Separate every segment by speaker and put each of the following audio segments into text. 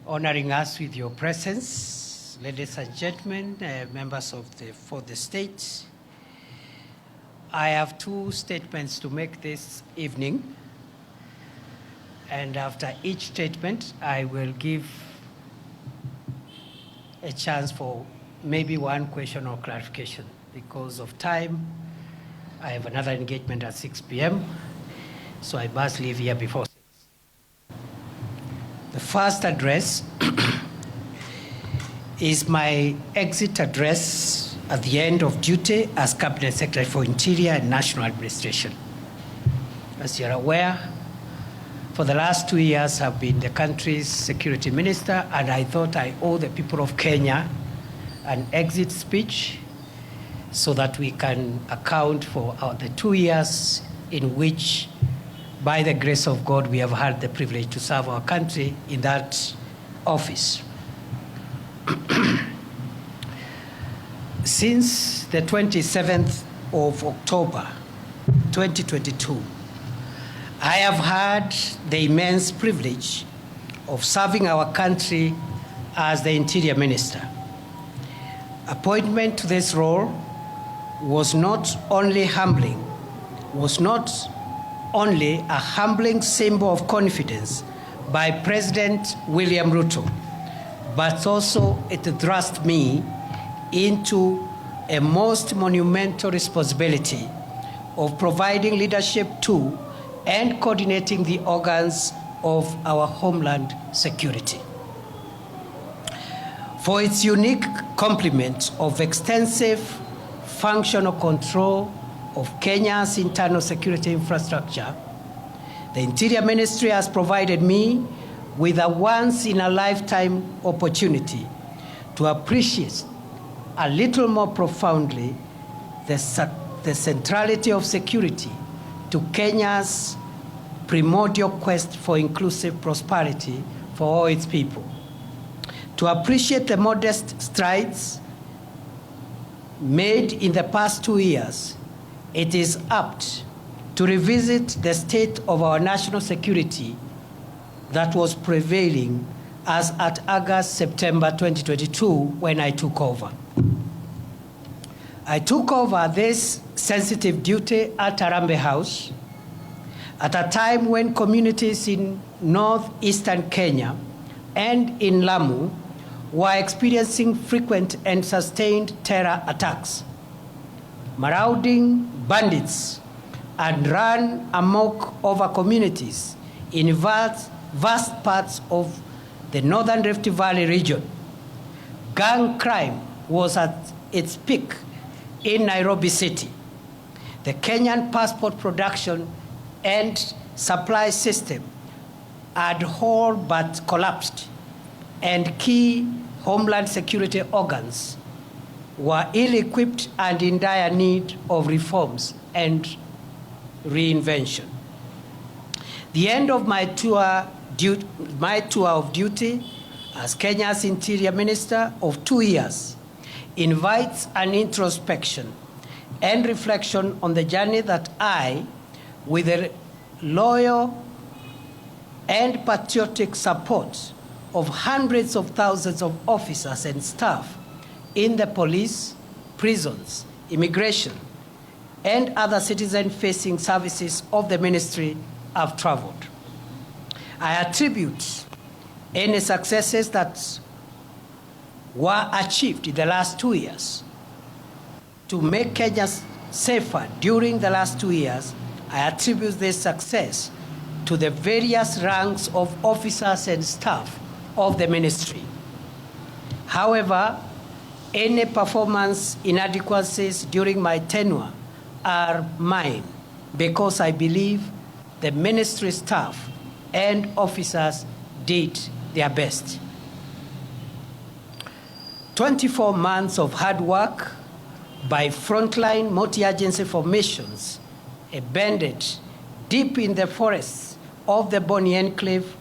Speaker 1: honoring us with your presence, ladies and gentlemen, members of the state. I have two statements to make this evening, and after each statement, I will give a chance for maybe one question or clarification. Because of time, I have another engagement at 6 p.m., so I must leave here before 6. The first address is my exit address at the end of duty as Cabinet Secretary for Interior and National Administration. As you're aware, for the last 2 years, I've been the country's security minister, and I thought I owe the people of Kenya an exit speech so that we can account for the 2 years in which, by the grace of God, we have had the privilege to serve our country in that office. Since the 27th of October, 2022, I have had the immense privilege of serving our country as the Interior Minister. Appointment to this role was not only a humbling symbol of confidence by President William Ruto, but also it thrust me into a most monumental responsibility of providing leadership to and coordinating the organs of our homeland security. For its unique complement of extensive functional control of Kenya's internal security infrastructure, the Interior Ministry has provided me with a once-in-a-lifetime opportunity to appreciate a little more profoundly the centrality of security to Kenya's primordial quest for inclusive prosperity for all its people. To appreciate the modest strides made in the past 2 years, it is apt to revisit the state of our national security that was prevailing as at August-September 2022 when I took over. I took over this sensitive duty at Harambee House at a time when communities in northeastern Kenya and in Lamu were experiencing frequent and sustained terror attacks. Marauding bandits had run amok over communities in vast parts of the Northern Rift Valley region. Gang crime was at its peak in Nairobi City. The Kenyan passport production and supply system had all but collapsed, and key homeland security organs were ill-equipped and in dire need of reforms and reinvention. The end of my tour of duty as Kenya's Interior Minister of 2 years invites an introspection and reflection on the journey that I, with the loyal and patriotic support of hundreds of thousands of officers and staff in the police, prisons, immigration, and other citizen-facing services of the ministry, have traveled. I attribute any successes that were achieved in the last 2 years to make Kenya safer during the last 2 years. I attribute this success to the various ranks of officers and staff of the ministry. However, any performance inadequacies during my tenure are mine, because I believe the ministry staff and officers did their best. 24 months of hard work by frontline multi-agency formations embedded deep in the forests of the Boni Enclave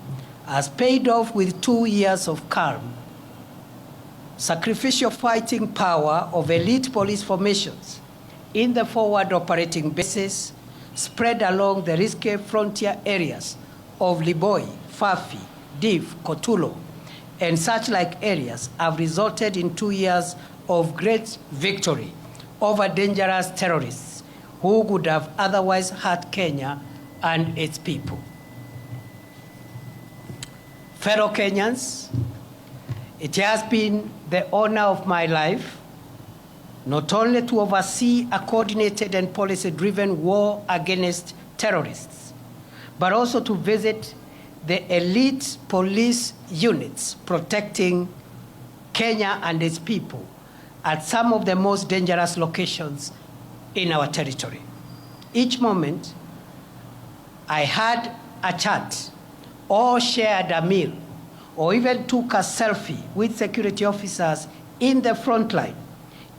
Speaker 1: has paid off with 2 years of calm. Sacrificial fighting power of elite police formations in the forward operating bases spread along the risky frontier areas of Liboi, Fafi, Div, Kotulo, and such like areas have resulted in 2 years of great victory over dangerous terrorists who would have otherwise hurt Kenya and its people. Fellow Kenyans, it has been the honor of my life not only to oversee a coordinated and policy-driven war against terrorists, but also to visit the elite police units protecting Kenya and its people at some of the most dangerous locations in our territory. Each moment, I had a chat or shared a meal or even took a selfie with security officers in the front line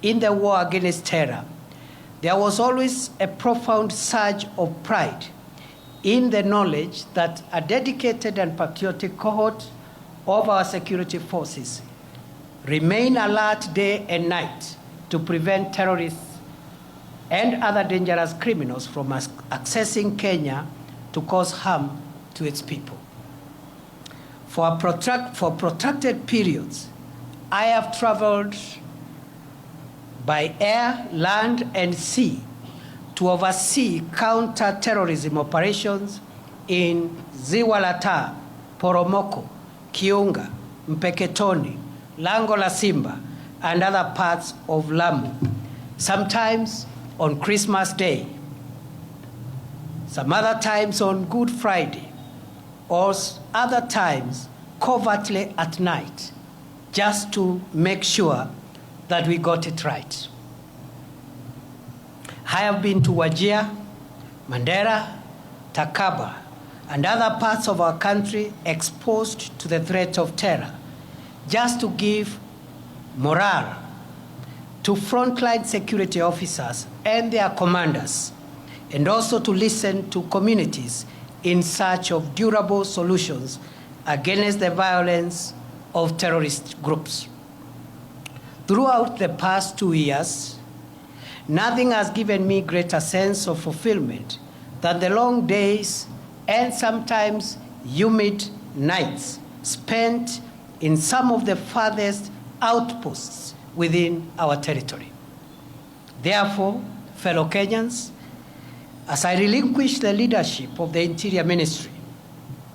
Speaker 1: in the war against terror. There was always a profound surge of pride in the knowledge that a dedicated and patriotic cohort of our security forces remain alert day and night to prevent terrorists and other dangerous criminals from accessing Kenya to cause harm to its people. For protracted periods, I have traveled by air, land, and sea to oversee counter-terrorism operations in Ziwa la Taa, Poromoko, Kiunga, Mpeketoni, Lango la Simba, and other parts of Lamu, sometimes on Christmas Day, some other times on Good Friday, or other times covertly at night, just to make sure that we got it right. I have been to Wajir, Mandera, Takaba, and other parts of our country exposed to the threat of terror, just to give morale to frontline security officers and their commanders, and also to listen to communities in search of durable solutions against the violence of terrorist groups. Throughout the past 2 years, nothing has given me greater sense of fulfillment than the long days and sometimes humid nights spent in some of the farthest outposts within our territory. Therefore, fellow Kenyans, as I relinquish the leadership of the Interior Ministry,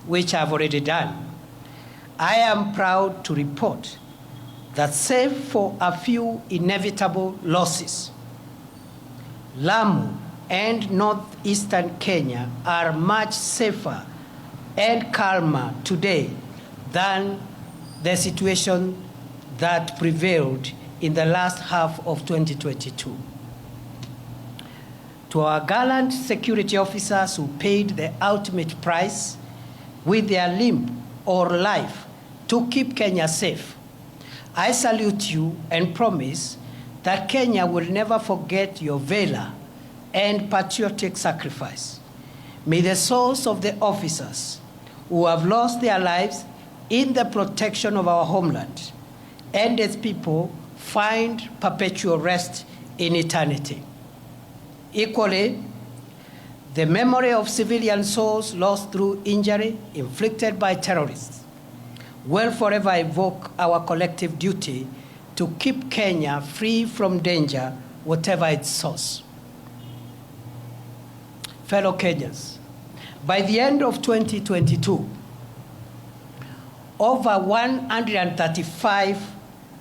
Speaker 1: which I've already done, I am proud to report that save for a few inevitable losses, Lamu and northeastern Kenya are much safer and calmer today than the situation that prevailed in the last half of 2022. To our gallant security officers who paid the ultimate price with their limb or life to keep Kenya safe, I salute you and promise that Kenya will never forget your valor and patriotic sacrifice. May the souls of the officers who have lost their lives in the protection of our homeland and its people find perpetual rest in eternity. Equally, the memory of civilian souls lost through injury inflicted by terrorists will forever evoke our collective duty to keep Kenya free from danger, whatever its source. Fellow Kenyans, by the end of 2022, over 135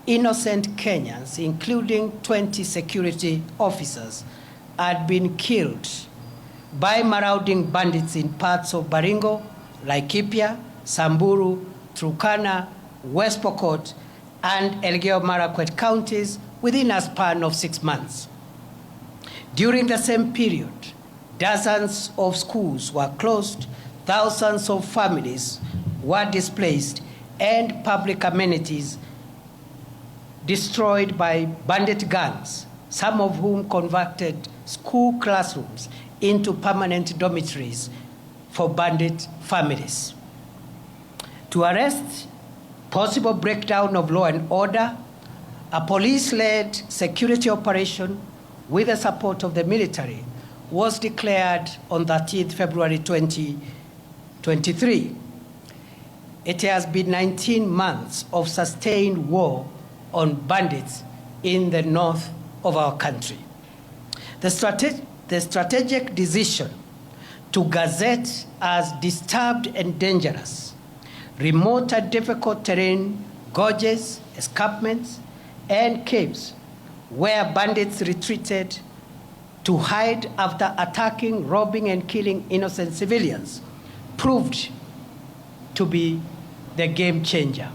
Speaker 1: innocent Kenyans, including 20 security officers, had been killed by marauding bandits in parts of Baringo, Laikipia, Samburu, Turkana, West Pokot, and Elgeyo-Marakwet counties within a span of 6 months. During the same period, dozens of schools were closed, thousands of families were displaced, and public amenities destroyed by bandit gangs, some of whom converted school classrooms into permanent dormitories for bandit families. To arrest possible breakdown of law and order, a police-led security operation with the support of the military was declared on 13th February 2023. It has been 19 months of sustained war on bandits in the north of our country. The strategic decision to gazette as disturbed and dangerous, remote and difficult terrain, gorges, escarpments, and caves where bandits retreated to hide after attacking, robbing, and killing innocent civilians proved to be the game changer.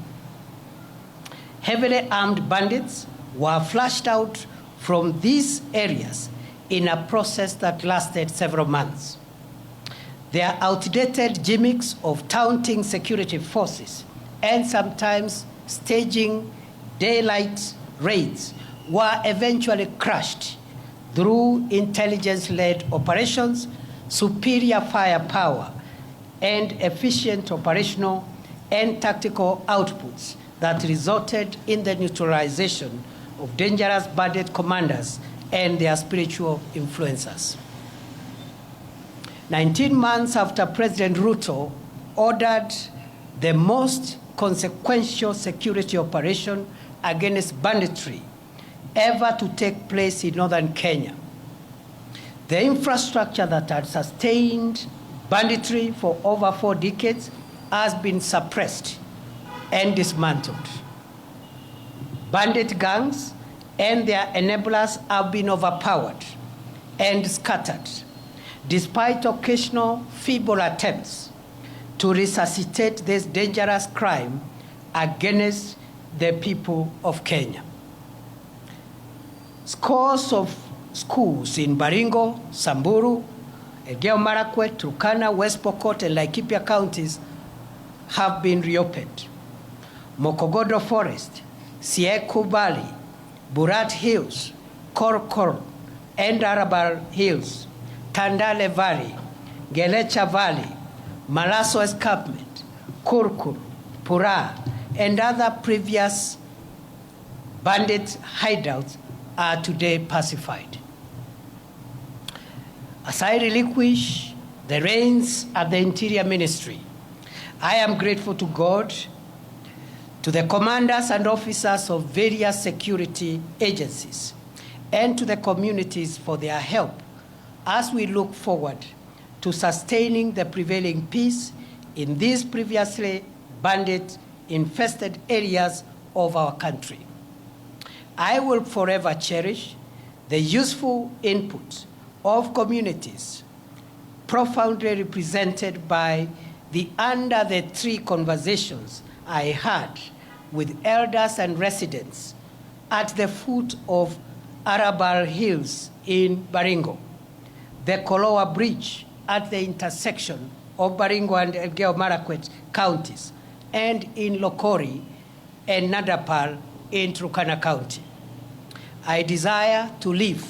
Speaker 1: Heavily armed bandits were flushed out from these areas in a process that lasted several months. Their outdated gimmicks of taunting security forces and sometimes staging daylight raids were eventually crushed through intelligence-led operations, superior firepower, and efficient operational and tactical outputs that resulted in the neutralization of dangerous bandit commanders and their spiritual influencers. 19 months after President Ruto ordered the most consequential security operation against banditry ever to take place in northern Kenya, the infrastructure that had sustained banditry for over 4 decades has been suppressed and dismantled. Bandit gangs and their enablers have been overpowered and scattered, despite occasional feeble attempts to resuscitate this dangerous crime against the people of Kenya. Scores of schools in Baringo, Samburu, Elgeyo Marakwet, Turkana, West Pokot, and Laikipia counties have been reopened. Mokogodo Forest, Sieku Valley, Burat Hills, Korkor, and Arabal Hills, Tandale Valley, Gelecha Valley, Malaso Escarpment, Kurkur, Pura, and other previous bandit hideouts are today pacified. As I relinquish the reins at the Interior Ministry, I am grateful to God, to the commanders and officers of various security agencies, and to the communities for their help as we look forward to sustaining the prevailing peace in these previously bandit-infested areas of our country. I will forever cherish the useful input of communities profoundly represented by the Under the Tree conversations I had with elders and residents at the foot of Arabal Hills in Baringo, the Kolowa Bridge at the intersection of Baringo and Elgeyo Marakwet counties, and in Lokori and Nadapal in Turkana County. I desire to live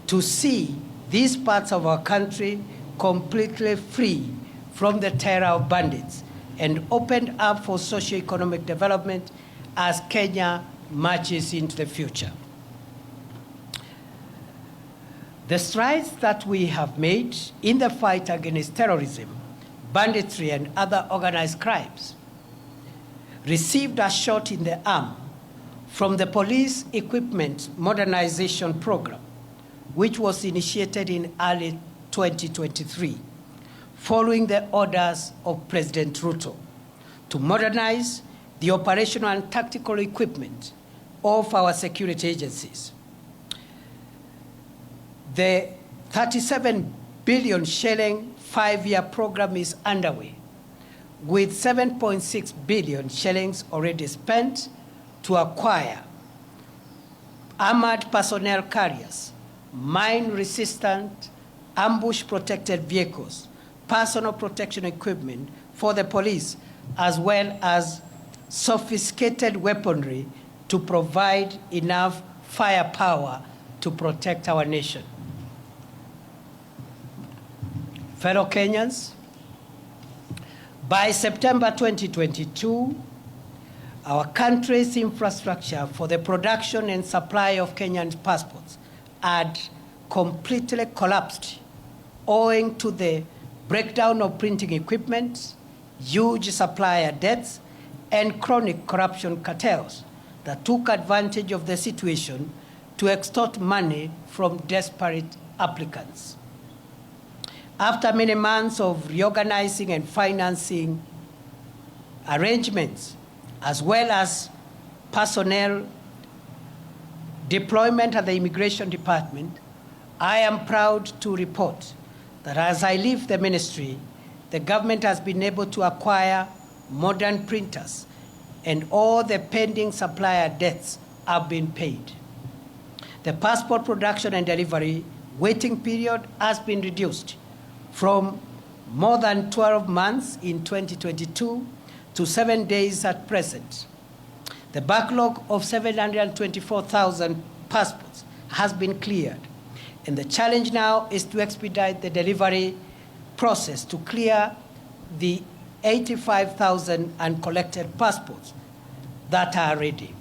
Speaker 1: to see these parts of our country completely free from the terror of bandits and opened up for socio-economic development as Kenya marches into the future. The strides that we have made in the fight against terrorism, banditry, and other organized crimes received a shot in the arm from the Police Equipment Modernization Program, which was initiated in early 2023, following the orders of President Ruto to modernize the operational and tactical equipment of our security agencies. The 37 billion shilling 5-year program is underway, with 7.6 billion shillings already spent to acquire armored personnel carriers, mine-resistant, ambush-protected vehicles, personal protection equipment for the police, as well as sophisticated weaponry to provide enough firepower to protect our nation. Fellow Kenyans, by September 2022, our country's infrastructure for the production and supply of Kenyan passports had completely collapsed owing to the breakdown of printing equipment, huge supplier debts, and chronic corruption cartels that took advantage of the situation to extort money from desperate applicants. After many months of reorganizing and financing arrangements, as well as personnel deployment at the Immigration Department, I am proud to report that as I leave the ministry, the government has been able to acquire modern printers and all the pending supplier debts have been paid. The passport production and delivery waiting period has been reduced from more than 12 months in 2022 to 7 days at present. The backlog of 724,000 passports has been cleared, and the challenge now is to expedite the delivery process to clear the 85,000 uncollected passports that are ready.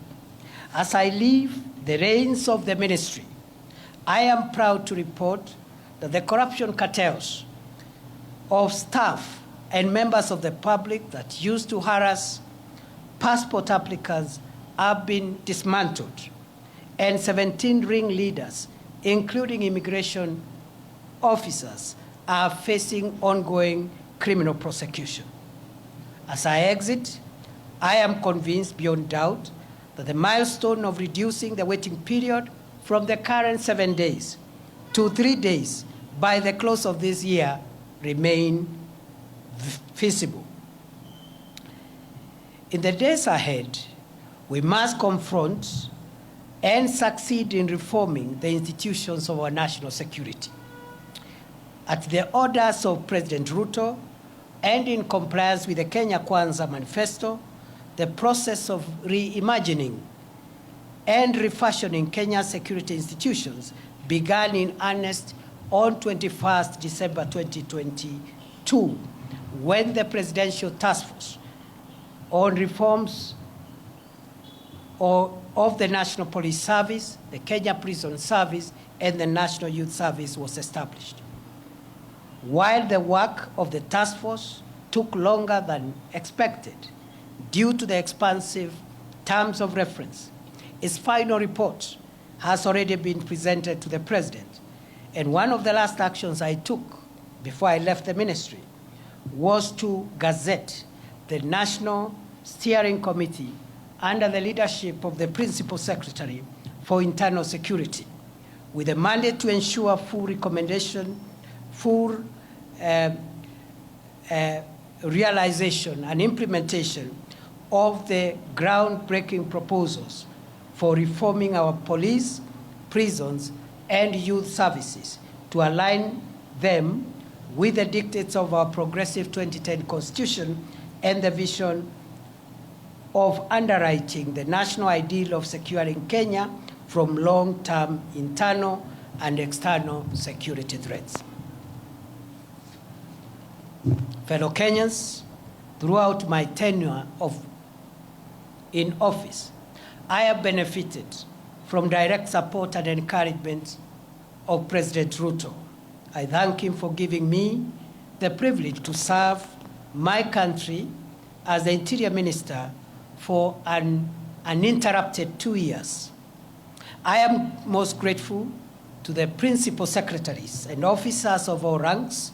Speaker 1: As I leave the reins of the ministry, I am proud to report that the corruption cartels of staff and members of the public that used to harass passport applicants have been dismantled, and 17 ringleaders, including immigration officers, are facing ongoing criminal prosecution. As I exit, I am convinced beyond doubt that the milestone of reducing the waiting period from the current 7 days to 3 days by the close of this year remain feasible. In the days ahead, we must confront and succeed in reforming the institutions of our national security. At the orders of President Ruto and in compliance with the Kenya Kwanza Manifesto, the process of reimagining and refashioning Kenya's security institutions began in earnest on 21st December 2022, when the Presidential Task Force on Reforms of the National Police Service, the Kenya Prison Service, and the National Youth Service was established. While the work of the task force took longer than expected due to the expansive terms of reference, its final report has already been presented to the President. And one of the last actions I took before I left the ministry was to gazette the National Steering Committee under the leadership of the Principal Secretary for Internal Security, with a mandate to ensure full realization and implementation of the groundbreaking proposals for reforming our police, prisons, and youth services to align them with the dictates of our progressive 2010 Constitution and the vision of underwriting the national ideal of securing Kenya from long-term internal and external security threats. Fellow Kenyans, throughout my tenure in office, I have benefited from direct support and encouragement of President Ruto. I thank him for giving me the privilege to serve my country as the Interior Minister for an uninterrupted 2 years. I am most grateful to the principal secretaries and officers of all ranks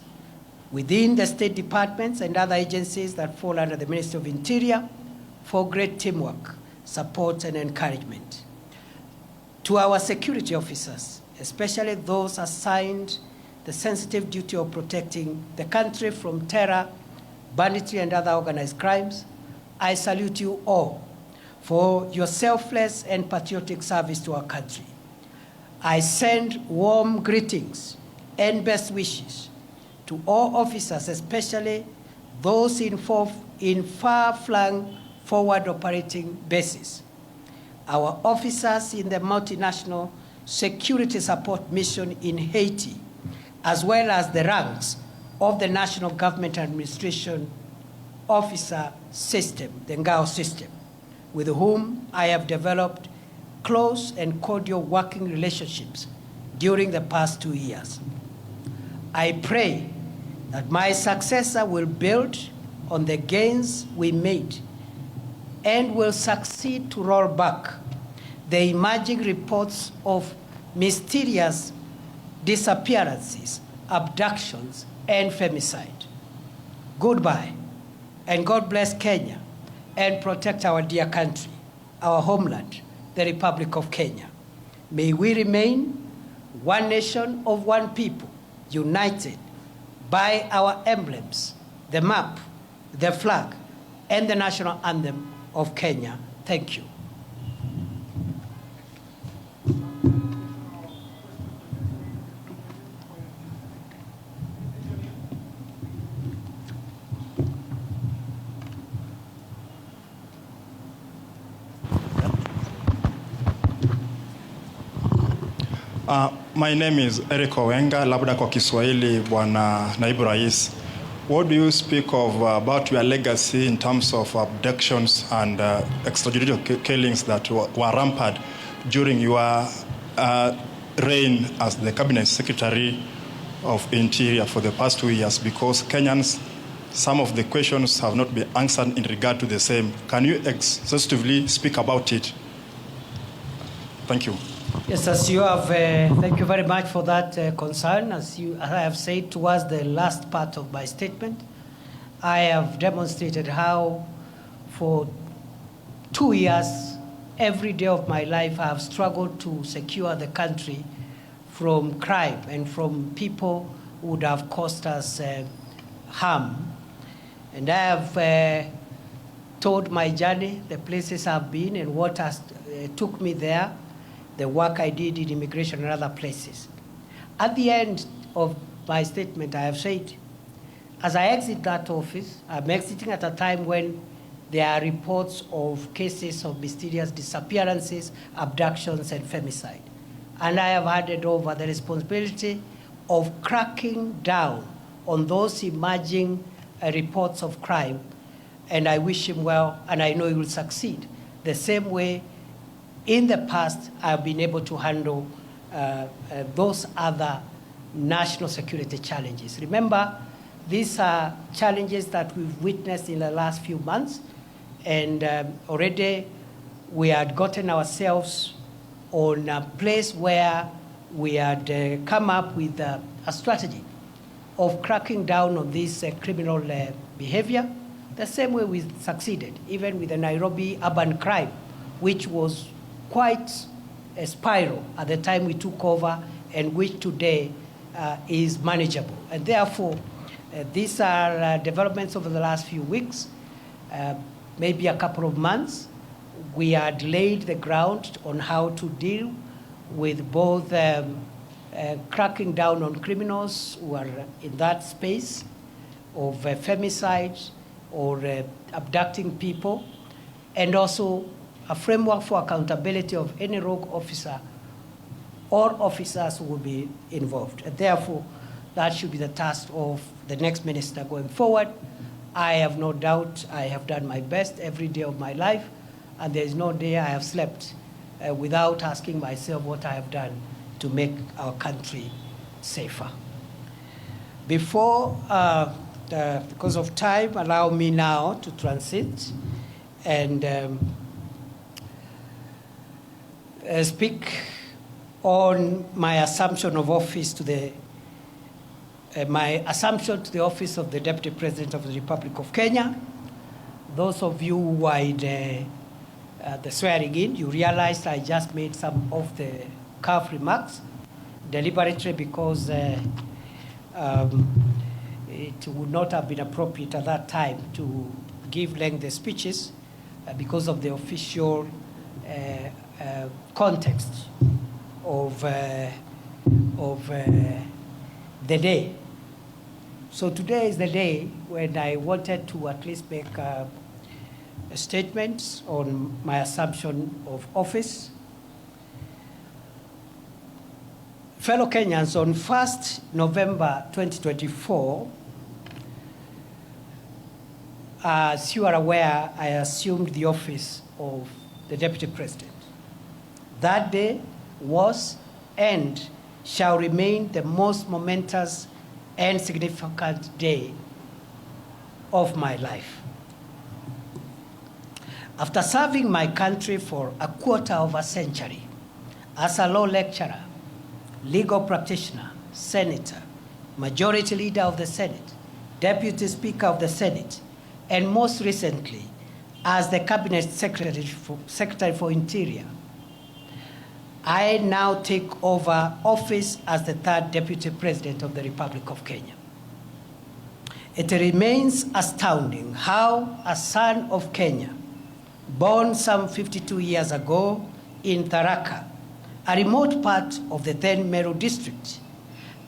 Speaker 1: within the state departments and other agencies that fall under the Ministry of Interior for great teamwork, support, and encouragement. To our security officers, especially those assigned the sensitive duty of protecting the country from terror, banditry, and other organized crimes, I salute you all for your selfless and patriotic service to our country. I send warm greetings and best wishes to all officers, especially those in far-flung forward operating bases, our officers in the multinational security support mission in Haiti, as well as the ranks of the National Government Administration Officer System, the NGAO system, with whom I have developed close and cordial working relationships during the past 2 years. I pray that my successor will build on the gains we made and will succeed to roll back the emerging reports of mysterious disappearances, abductions, and femicide. Goodbye, and God bless Kenya and protect our dear country, our homeland, the Republic of Kenya. May we remain one nation of one people, united by our emblems, the map, the flag, and the national anthem of Kenya. Thank you.
Speaker 2: My name is Eric Owenga, labda kwa Kiswahili Bwana Naibu Rais. What do you speak of about your legacy in terms of abductions and extrajudicial killings that were rampant during your reign as the Cabinet Secretary of Interior for the past 2 years? Because Kenyans, some of the questions have not been answered in regard to the same. Can you exhaustively speak about it? Thank you.
Speaker 1: Yes, as you have, thank you very much for that concern. As I have said towards the last part of my statement, I have demonstrated how for 2 years, every day of my life, I have struggled to secure the country from crime and from people who would have caused us harm. And I have told my journey, the places I've been and what has took me there, the work I did in immigration and other places. At the end of my statement, I have said, as I exit that office, I'm exiting at a time when there are reports of cases of mysterious disappearances, abductions, and femicide. And I have handed over the responsibility of cracking down on those emerging reports of crime. And I wish him well, and I know he will succeed. The same way in the past, I've been able to handle those other national security challenges. Remember, these are challenges that we've witnessed in the last few months, and already we had gotten ourselves on a place where we had come up with a strategy of cracking down on this criminal behavior, the same way we succeeded, even with the Nairobi urban crime, which was quite a spiral at the time we took over, and which today is manageable. And therefore, these are developments over the last few weeks, maybe a couple of months. We had laid the ground on how to deal with both cracking down on criminals who are in that space of femicide or abducting people, and also a framework for accountability of any rogue officer or officers who will be involved. And therefore, that should be the task of the next minister going forward. I have no doubt I have done my best every day of my life, and there is no day I have slept without asking myself what I have done to make our country safer. Before, because of time, allow me now to transit and speak on my assumption of office to the office of the Deputy President of the Republic of Kenya. Those of you who were in the swearing in, you realized I just made some of the cuff remarks deliberately because it would not have been appropriate at that time to give lengthy speeches because of the official context of the day. So today is the day when I wanted to at least make a statement on my assumption of office. Fellow Kenyans, on 1st November 2024, as you are aware, I assumed the office of the Deputy President. That day was and shall remain the most momentous and significant day of my life. After serving my country for a quarter of a century as a law lecturer, legal practitioner, senator, majority leader of the Senate, deputy speaker of the Senate, and most recently as the cabinet secretary for Interior, I now take over office as the third deputy president of the Republic of Kenya. It remains astounding how a son of Kenya, born some 52 years ago in Tharaka, a remote part of the then Meru district,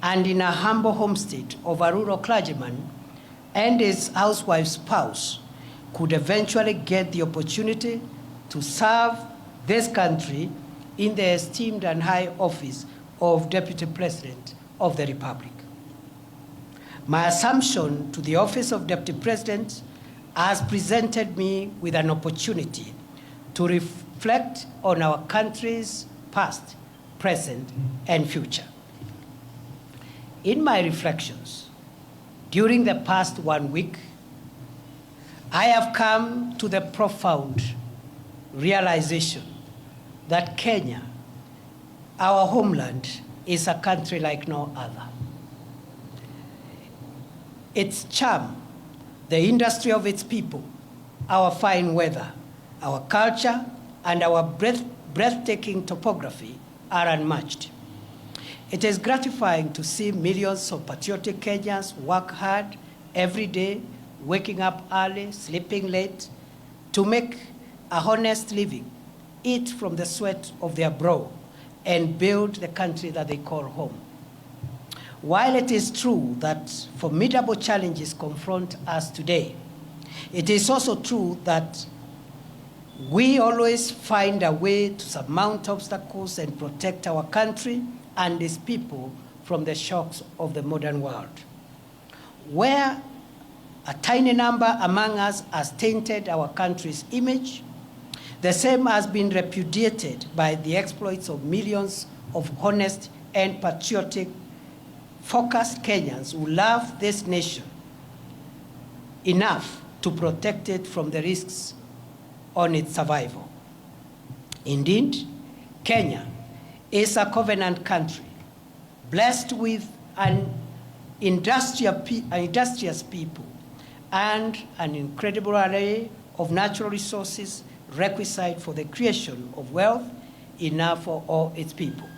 Speaker 1: and in a humble homestead of a rural clergyman and his housewife spouse, could eventually get the opportunity to serve this country in the esteemed and high office of Deputy President of the Republic. My assumption to the office of Deputy President has presented me with an opportunity to reflect on our country's past, present, and future. In my reflections, during the past 1 week, I have come to the profound realization that Kenya, our homeland, is a country like no other. Its charm, the industry of its people, our fine weather, our culture, and our breathtaking topography are unmatched. It is gratifying to see millions of patriotic Kenyans work hard every day, waking up early, sleeping late, to make a honest living, eat from the sweat of their brow, and build the country that they call home. While it is true that formidable challenges confront us today, it is also true that we always find a way to surmount obstacles and protect our country and its people from the shocks of the modern world. Where a tiny number among us has tainted our country's image, the same has been repudiated by the exploits of millions of honest and patriotic, focused Kenyans who love this nation enough to protect it from the risks on its survival. Indeed, Kenya is a covenant country, blessed with an industrious people and an incredible array of natural resources requisite for the creation of wealth enough for all its people.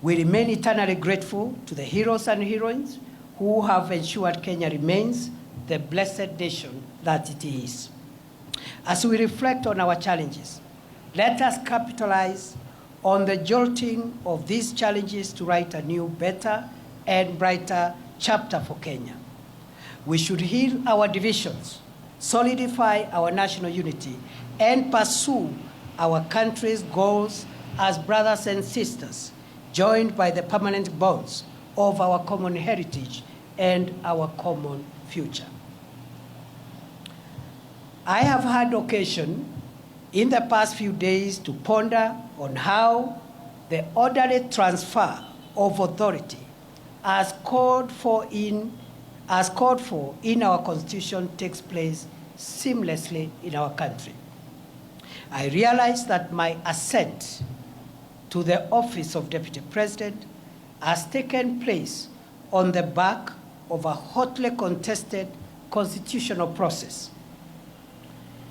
Speaker 1: We remain eternally grateful to the heroes and heroines who have ensured Kenya remains the blessed nation that it is. As we reflect on our challenges, let us capitalize on the jolting of these challenges to write a new, better, and brighter chapter for Kenya. We should heal our divisions, solidify our national unity, and pursue our country's goals as brothers and sisters, joined by the permanent bonds of our common heritage and our common future. I have had occasion in the past few days to ponder on how the orderly transfer of authority as called for in our Constitution takes place seamlessly in our country. I realize that my ascent to the office of Deputy President has taken place on the back of a hotly contested constitutional process.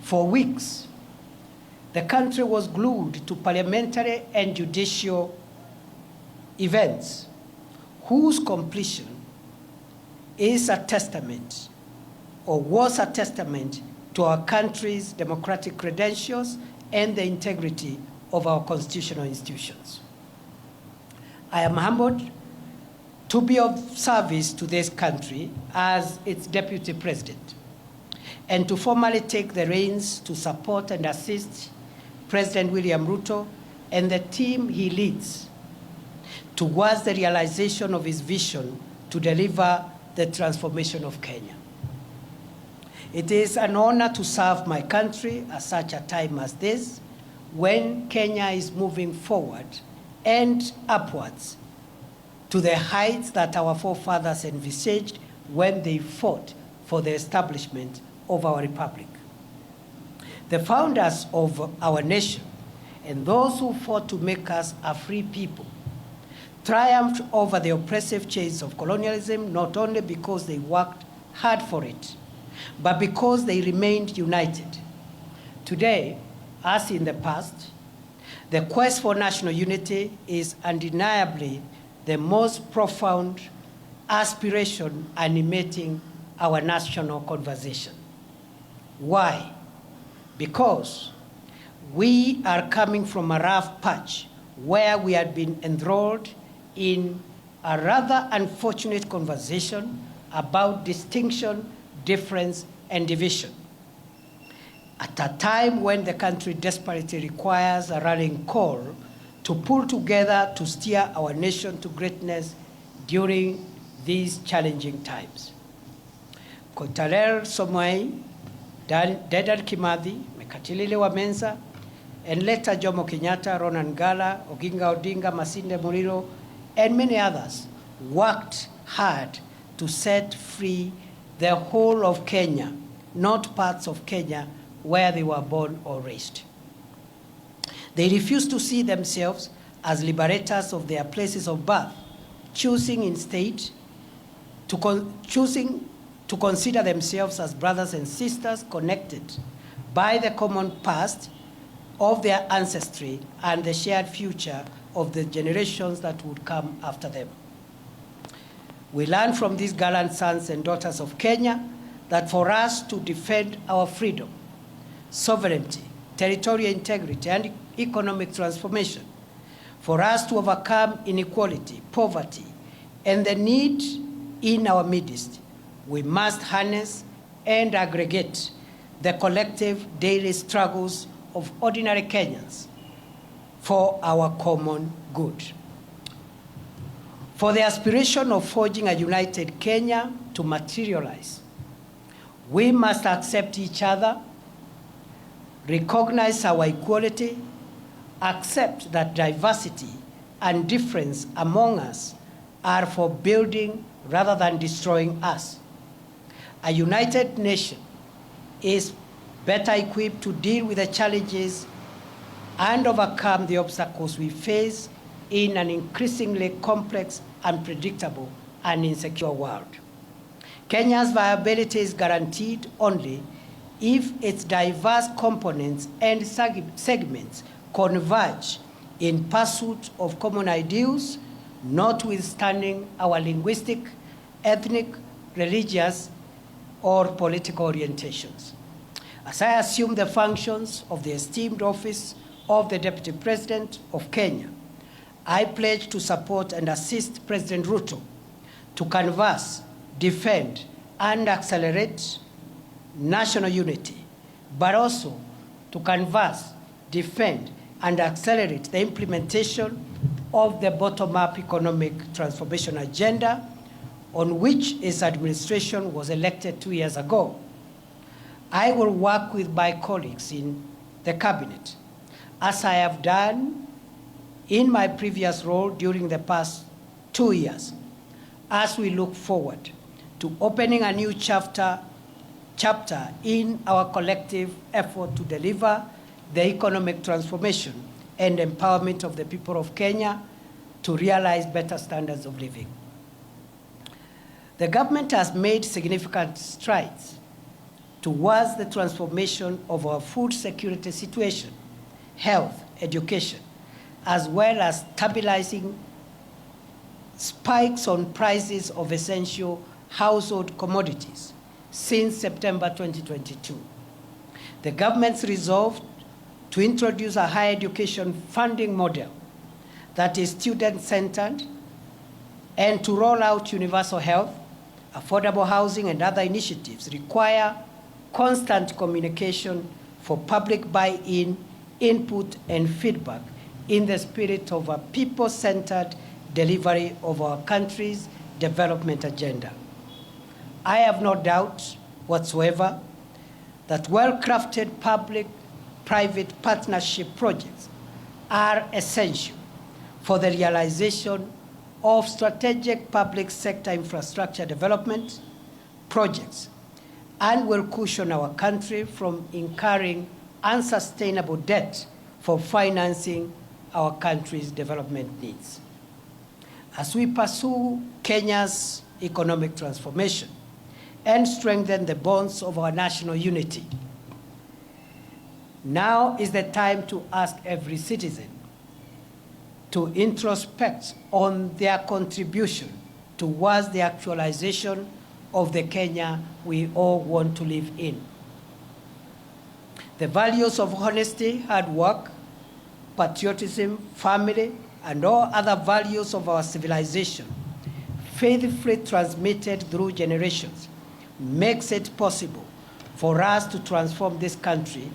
Speaker 1: For weeks, the country was glued to parliamentary and judicial events whose completion is a testament, or was a testament, to our country's democratic credentials and the integrity of our constitutional institutions. I am humbled to be of service to this country as its Deputy President, and to formally take the reins to support and assist President William Ruto and the team he leads towards the realization of his vision to deliver the transformation of Kenya. It is an honor to serve my country at such a time as this, when Kenya is moving forward and upwards to the heights that our forefathers envisaged when they fought for the establishment of our republic. The founders of our nation and those who fought to make us a free people triumphed over the oppressive chains of colonialism not only because they worked hard for it, but because they remained united. Today, as in the past, the quest for national unity is undeniably the most profound aspiration animating our national conversation. Why? Because we are coming from a rough patch where we had been enthralled in a rather unfortunate conversation about distinction, difference, and division. At a time when the country desperately requires a rallying call to pull together to steer our nation to greatness during these challenging times. Koitalel Somoei, Dedan Kimathi, Mekatilili Wamenza, and later Jomo Kenyatta, Ronan Gala, Oginga Odinga, Masinde Muliro, and many others worked hard to set free the whole of Kenya, not parts of Kenya where they were born or raised. They refused to see themselves as liberators of their places of birth, choosing instead to consider themselves as brothers and sisters connected by the common past of their ancestry and the shared future of the generations that would come after them. We learn from these gallant sons and daughters of Kenya that for us to defend our freedom, sovereignty, territorial integrity, and economic transformation, for us to overcome inequality, poverty, and the need in our midst, we must harness and aggregate the collective daily struggles of ordinary Kenyans for our common good. For the aspiration of forging a united Kenya to materialize, we must accept each other, recognize our equality, accept that diversity and difference among us are for building rather than destroying us. A united nation is better equipped to deal with the challenges and overcome the obstacles we face in an increasingly complex, unpredictable, and insecure world. Kenya's viability is guaranteed only if its diverse components and segments converge in pursuit of common ideals, notwithstanding our linguistic, ethnic, religious, or political orientations. As I assume the functions of the esteemed office of the Deputy President of Kenya, I pledge to support and assist President Ruto to canvass, defend, and accelerate national unity, but also to canvass, defend, and accelerate the implementation of the bottom-up economic transformation agenda on which his administration was elected 2 years ago. I will work with my colleagues in the cabinet, as I have done in my previous role during the past 2 years, as we look forward to opening a new chapter in our collective effort to deliver the economic transformation and empowerment of the people of Kenya to realize better standards of living. The government has made significant strides towards the transformation of our food security situation, health, education, as well as stabilizing spikes on prices of essential household commodities since September 2022. The government's resolve to introduce a higher education funding model that is student-centered and to roll out universal health, affordable housing, and other initiatives require constant communication for public buy-in, input, and feedback in the spirit of a people-centered delivery of our country's development agenda. I have no doubt whatsoever that well-crafted public-private partnership projects are essential for the realization of strategic public sector infrastructure development projects and will cushion our country from incurring unsustainable debt for financing our country's development needs. As we pursue Kenya's economic transformation and strengthen the bonds of our national unity, now is the time to ask every citizen to introspect on their contribution towards the actualization of the Kenya we all want to live in. The values of honesty, hard work, patriotism, family, and all other values of our civilization, faithfully transmitted through generations, makes it possible for us to transform this country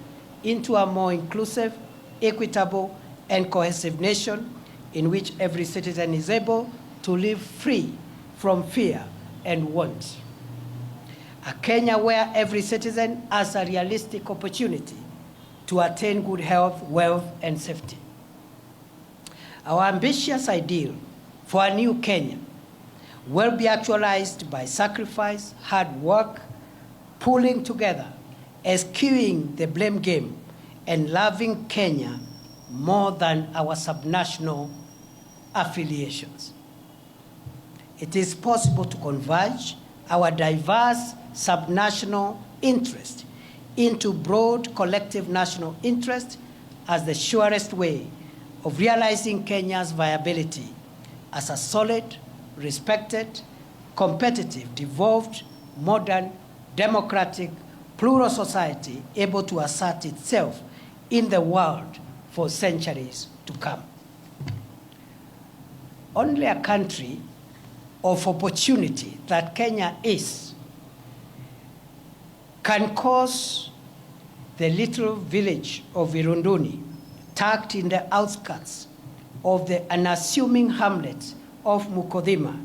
Speaker 1: into a more inclusive, equitable, and cohesive nation in which every citizen is able to live free from fear and want. A Kenya where every citizen has a realistic opportunity to attain good health, wealth, and safety. Our ambitious ideal for a new Kenya will be actualized by sacrifice, hard work, pulling together, eschewing the blame game, and loving Kenya more than our subnational affiliations. It is possible to converge our diverse subnational interest into broad collective national interest as the surest way of realizing Kenya's viability as a solid, respected, competitive, devolved, modern, democratic, plural society able to assert itself in the world for centuries to come. Only a country of opportunity that Kenya is can cause the little village of Irunduni, tucked in the outskirts of the unassuming hamlet of Mukodhima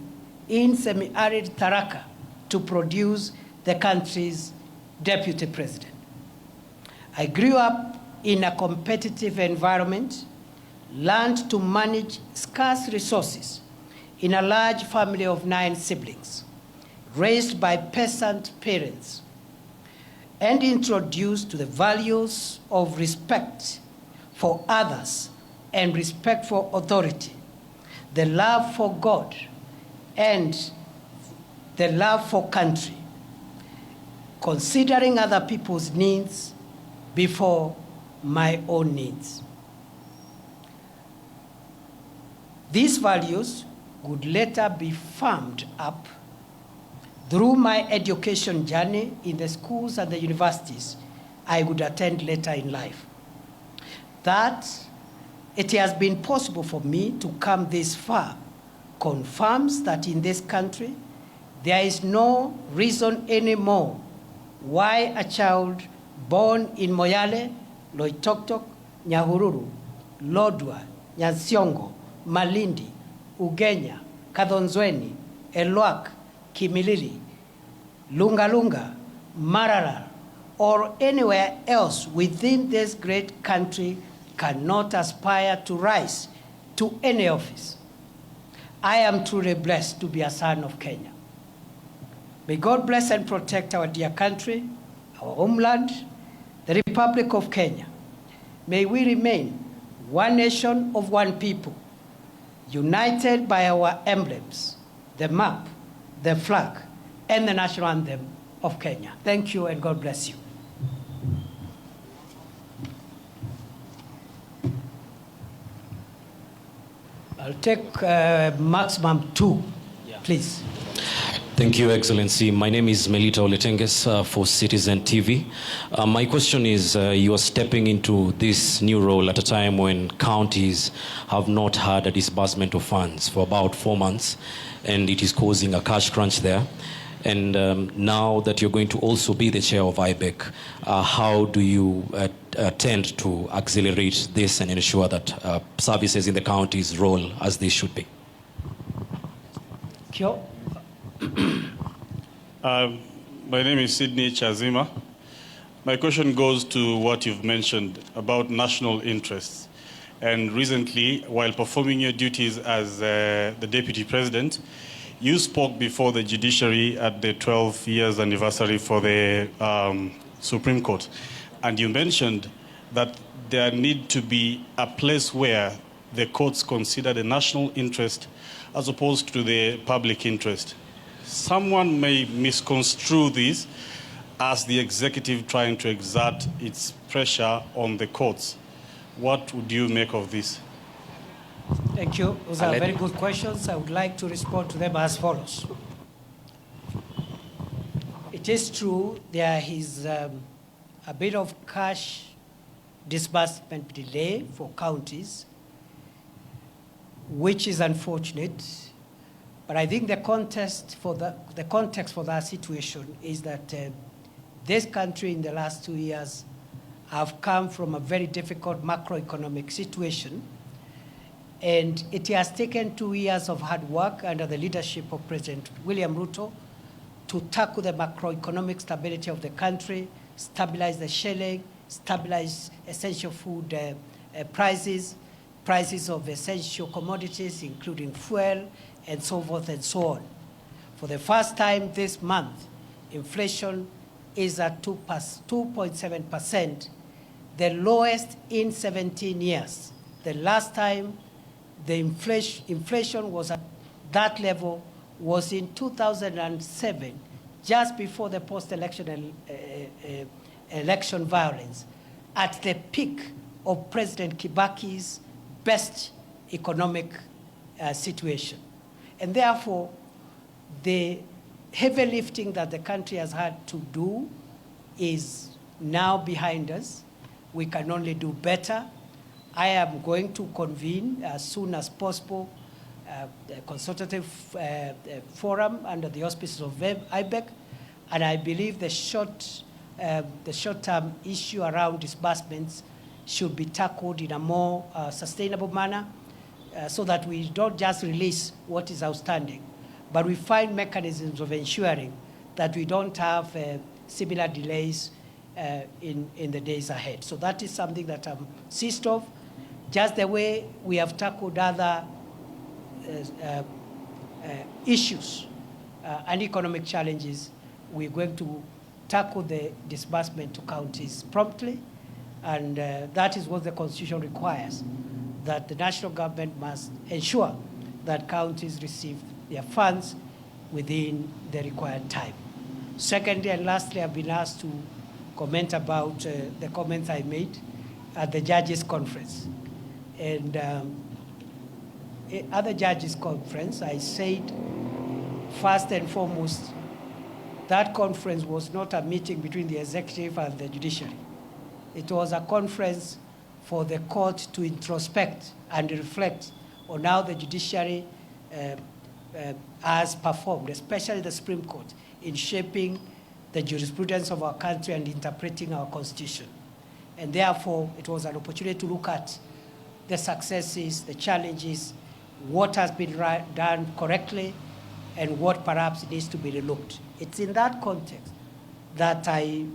Speaker 1: in semi-arid Tharaka, to produce the country's deputy president. I grew up in a competitive environment, learned to manage scarce resources in a large family of 9 siblings, raised by peasant parents, and introduced to the values of respect for others and respect for authority, the love for God, and the love for country, considering other people's needs before my own needs. These values would later be firmed up through my education journey in the schools and the universities I would attend later in life. That it has been possible for me to come this far confirms that in this country there is no reason anymore why a child born in Moyale, Loitoktok, Nyahururu, Lodwar, Nyansiongo, Malindi, Ugenya, Kadhonzweni, Elwak, Kimilili, Lungalunga, Maralal, or anywhere else within this great country cannot aspire to rise to any office. I am truly blessed to be a son of Kenya. May God bless and protect our dear country, our homeland, the Republic of Kenya. May we remain one nation of one people, united by our emblems, the map, the flag, and the national anthem of Kenya. Thank you and God bless you. I'll take maximum 2, please.
Speaker 3: Thank you, Excellency. My name is Melita Oletenges for Citizen TV. My question is, you are stepping into this new role at a time when counties have not had a disbursement of funds for about 4 months, and it is causing a cash crunch there. And now that you're going to also be the chair of IBEC, how do you tend to accelerate this and ensure that services in the counties roll as they should be?
Speaker 1: Kyo.
Speaker 4: My name is Sydney Chazima. My question goes to what you've mentioned about national interests. And recently, while performing your duties as the Deputy President, You spoke before the judiciary at the 12 years anniversary for the Supreme Court, and you mentioned that there need to be a place where the courts consider the national interest as opposed to the public interest. Someone may misconstrue this as the executive trying to exert its pressure on the courts. What would you make of this?
Speaker 1: Thank you. Those are very good questions. I would like to respond to them as follows. It is true there is a bit of cash disbursement delay for counties, which is unfortunate. But I think the context for that situation is that this country in the last 2 years have come from a very difficult macroeconomic situation. And it has taken 2 years of hard work under the leadership of President William Ruto to tackle the macroeconomic stability of the country, stabilize the shilling, stabilize essential food prices of essential commodities, including fuel, and so forth and so on. For the first time this month, inflation is at 2.7%, the lowest in 17 years. The last time the inflation was at that level was in 2007, just before the post-election election violence, at the peak of President Kindiki's best economic situation. And therefore, the heavy lifting that the country has had to do is now behind us. We can only do better. I am going to convene as soon as possible a consultative forum under the auspices of IBEC, and I believe the short-term issue around disbursements should be tackled in a more sustainable manner, so that we don't just release what is outstanding, but we find mechanisms of ensuring that we don't have similar delays in the days ahead. So that is something that I'm seized of. Just the way we have tackled other issues and economic challenges, we're going to tackle the disbursement to counties promptly, and that is what the Constitution requires, that the national government must ensure that counties receive their funds within the required time. Secondly and lastly, I've been asked to comment about the comments I made at the Judges' Conference. And at the Judges' Conference, I said, first and foremost, that conference was not a meeting between the executive and the judiciary. It was a conference for the court to introspect and reflect on how the judiciary has performed, especially the Supreme Court, in shaping the jurisprudence of our country and interpreting our Constitution. And therefore, it was an opportunity to look at the successes, the challenges, what has been done correctly, and what perhaps needs to be relooked. It's in that context that I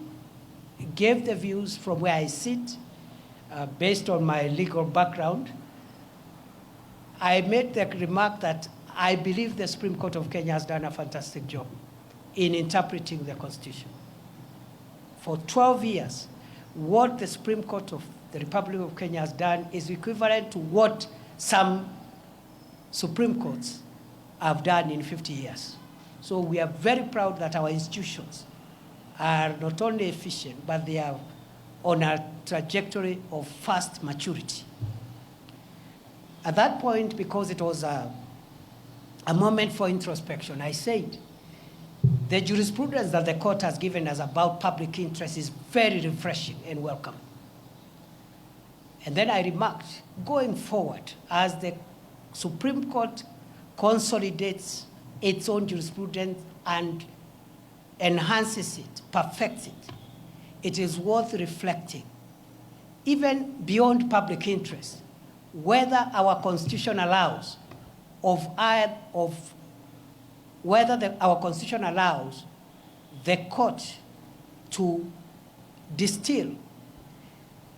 Speaker 1: gave the views from where I sit, based on my legal background. I made the remark that I believe the Supreme Court of Kenya has done a fantastic job in interpreting the Constitution. For 12 years, what the Supreme Court of the Republic of Kenya has done is equivalent to what some Supreme Courts have done in 50 years. So we are very proud that our institutions are not only efficient, but they are on a trajectory of fast maturity. At that point, because it was a moment for introspection, I said, the jurisprudence that the court has given us about public interest is very refreshing and welcome. And then I remarked, going forward, as the Supreme Court consolidates its own jurisprudence and enhances it, perfects it, it is worth reflecting, even beyond public interest, whether our Constitution allows our Constitution allows the court to distill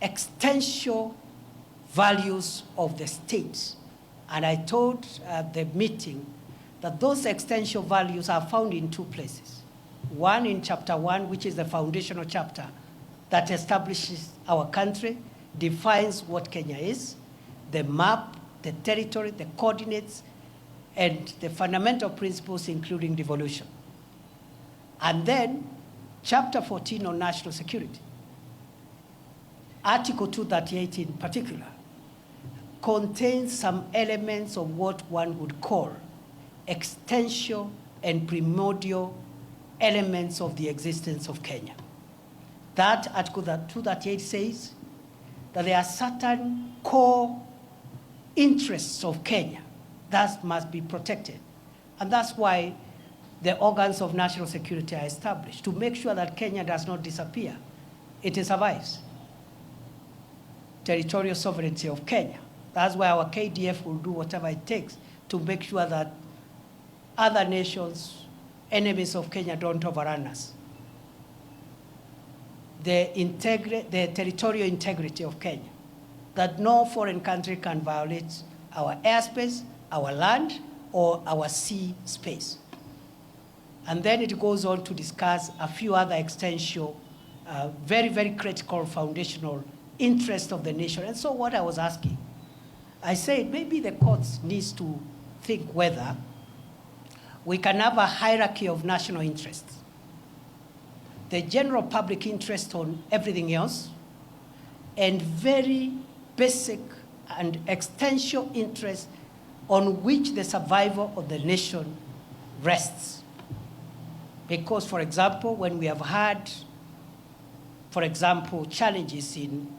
Speaker 1: existential values of the state. And I told the meeting that those existential values are found in two places. One in chapter 1, which is the foundational chapter that establishes our country, defines what Kenya is, the map, the territory, the coordinates, and the fundamental principles, including devolution. And then chapter 14 on national security. Article 238 in particular contains some elements of what one would call existential and primordial elements of the existence of Kenya. That Article 238 says that there are certain core interests of Kenya that must be protected. And that's why the organs of national security are established, to make sure that Kenya does not disappear. It survives. Territorial sovereignty of Kenya. That's why our KDF will do whatever it takes to make sure that other nations, enemies of Kenya, don't overrun us. The territorial integrity of Kenya, that no foreign country can violate our airspace, our land, or our sea space. And then it goes on to discuss a few other existential, very, very critical foundational interests of the nation. And so what I was asking, I said maybe the courts needs to think whether we can have a hierarchy of national interests. The general public interest on everything else, and very basic and existential interests on which the survival of the nation rests. Because, for example, when we have had, for example, challenges in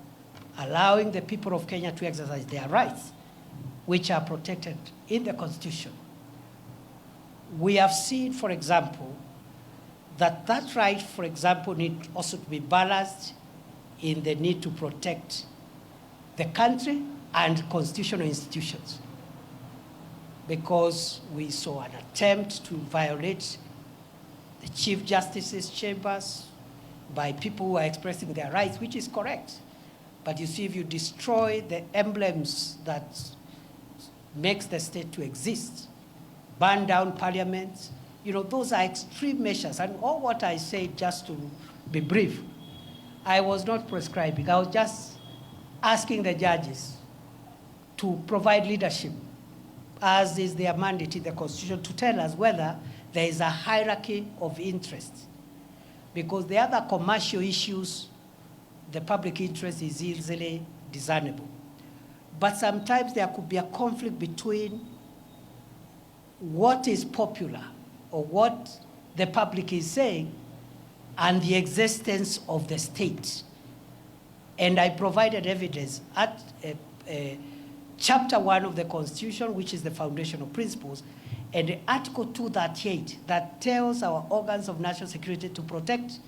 Speaker 1: allowing the people of Kenya to exercise their rights, which are protected in the Constitution, we have seen, for example, that that right, for example, need also to be balanced in the need to protect the country and constitutional institutions. Because we saw an attempt to violate the Chief Justice's chambers by people who are expressing their rights, which is correct. But you see, if you destroy the emblems that makes the state to exist, burn down parliaments, you know, those are extreme measures. And all what I said, just to be brief, I was not prescribing. I was just asking the judges to provide leadership, as is their mandate in the Constitution, to tell us whether there is a hierarchy of interests. Because the other commercial issues, the public interest is easily discernible. But sometimes there could be a conflict between what is popular or what the public is saying and the existence of the state. And I provided evidence at chapter 1 of the Constitution, which is the foundational principles, and Article 238 that tells our organs of national security to protect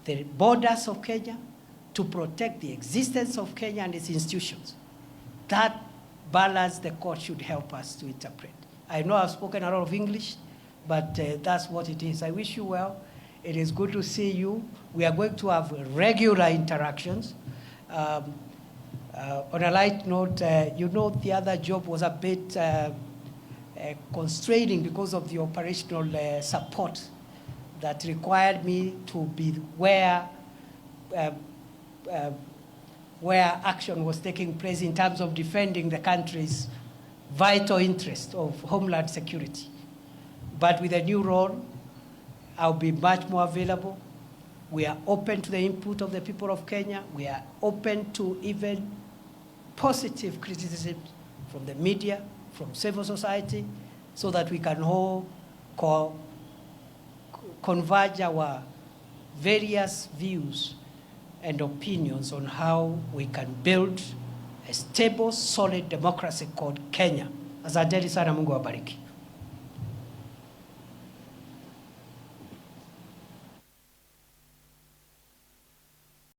Speaker 1: the borders of Kenya, to protect the existence of Kenya and its institutions. That balance the court should help us to interpret. I know I've spoken a lot of English, but that's what it is. I wish you well. It is good to see you. We are going to have regular interactions. On a light note, you know, the other job was a bit constraining because of the operational support that required me to be where action was taking place in terms of defending the country's vital interest of homeland security. But with a new role, I'll be much more available. We are open to the input of the people of Kenya. We are open to even positive criticism from the media, from civil society, so that we can all converge our various views and opinions on how we can build a stable, solid democracy called Kenya. Asanteni sana, Mungu awabariki.